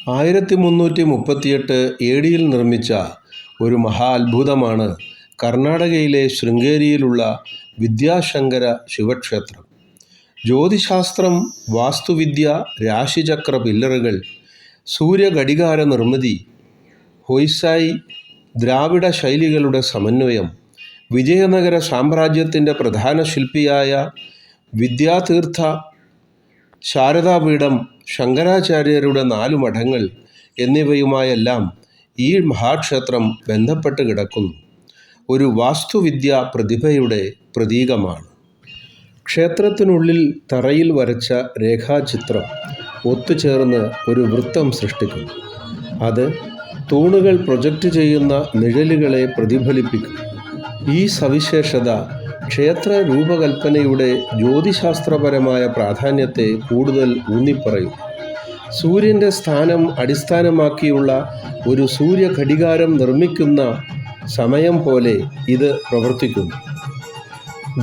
1338 AD നിർമ്മിച്ച ഒരു മഹാ അത്ഭുതമാണ് കർണാടകയിലെ ശൃംഗേരിയിലുള്ള വിദ്യാശങ്കര ശിവക്ഷേത്രം. ജ്യോതിശാസ്ത്രം, വാസ്തുവിദ്യ, രാശിചക്ര പില്ലറുകൾ, സൂര്യഘടികാര നിർമ്മിതി, ഹൊയ്സായ് ദ്രാവിഡ ശൈലികളുടെ സമന്വയം, വിജയനഗര സാമ്രാജ്യത്തിൻ്റെ പ്രധാന ശില്പിയായ വിദ്യാതീർത്ഥ ശാരദാപീഠം, ശങ്കരാചാര്യരുടെ 4 മഠങ്ങൾ എന്നിവയുമായെല്ലാം ഈ മഹാക്ഷേത്രം ബന്ധപ്പെട്ട് കിടക്കുന്നു. ഒരു വാസ്തുവിദ്യാ പ്രതിഭയുടെ പ്രതീകമാണ്. ക്ഷേത്രത്തിനുള്ളിൽ തറയിൽ വരച്ച രേഖാചിത്രം ഒത്തുചേർന്ന് ഒരു വൃത്തം സൃഷ്ടിക്കുന്നു. അത് തൂണുകൾ പ്രൊജക്റ്റ് ചെയ്യുന്ന നിഴലുകളെ പ്രതിഫലിപ്പിക്കും. ഈ സവിശേഷത ക്ഷേത്ര രൂപകൽപ്പനയുടെ ജ്യോതിശാസ്ത്രപരമായ പ്രാധാന്യത്തെ കൂടുതൽ ഊന്നിപ്പറയും. സൂര്യൻ്റെ സ്ഥാനം അടിസ്ഥാനമാക്കിയുള്ള ഒരു സൂര്യഘടികാരം നിർമ്മിക്കുന്ന സമയം പോലെ ഇത് പ്രവർത്തിക്കുന്നു.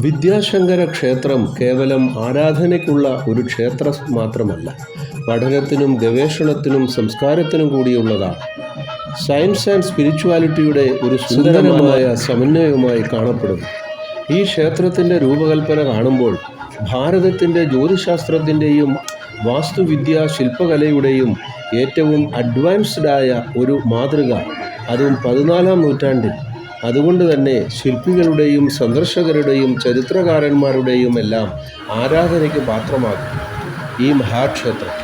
വിദ്യാശങ്കര ക്ഷേത്രം കേവലം ആരാധനയ്ക്കുള്ള ഒരു ക്ഷേത്രം മാത്രമല്ല, പഠനത്തിനും ഗവേഷണത്തിനും സംസ്കാരത്തിനും കൂടിയുള്ളതാണ്. സയൻസ് ആൻഡ് സ്പിരിച്വാലിറ്റിയുടെ ഒരു സുന്ദരമായ സമന്വയവുമായി കാണപ്പെടുന്നു. ഈ ക്ഷേത്രത്തിൻ്റെ രൂപകൽപ്പന കാണുമ്പോൾ ഭാരതത്തിൻ്റെ ജ്യോതിശാസ്ത്രത്തിൻ്റെയും വാസ്തുവിദ്യാ ശില്പകലയുടെയും ഏറ്റവും അഡ്വാൻസ്ഡായ ഒരു മാതൃക, അതും 14-ാം നൂറ്റാണ്ടിൽ. അതുകൊണ്ട് തന്നെ ശില്പികളുടെയും സന്ദർശകരുടെയും ചരിത്രകാരന്മാരുടെയും എല്ലാം ആരാധനയ്ക്ക് പാത്രമാകും ഈ മഹാക്ഷേത്രം.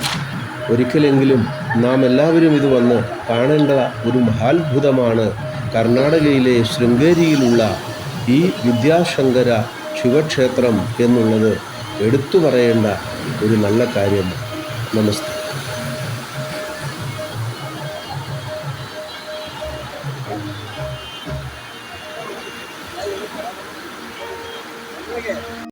ഒരിക്കലെങ്കിലും നാം എല്ലാവരും ഇത് വന്ന് കാണേണ്ട ഒരു മഹാത്ഭുതമാണ് കർണാടകയിലെ ശൃംഗേരിയിലുള്ള ഈ വിദ്യാശങ്കര ശിവക്ഷേത്രം എന്നുള്ളത് എടുത്തു പറയേണ്ട ഒരു നല്ല കാര്യമാണ്. നമസ്തേ.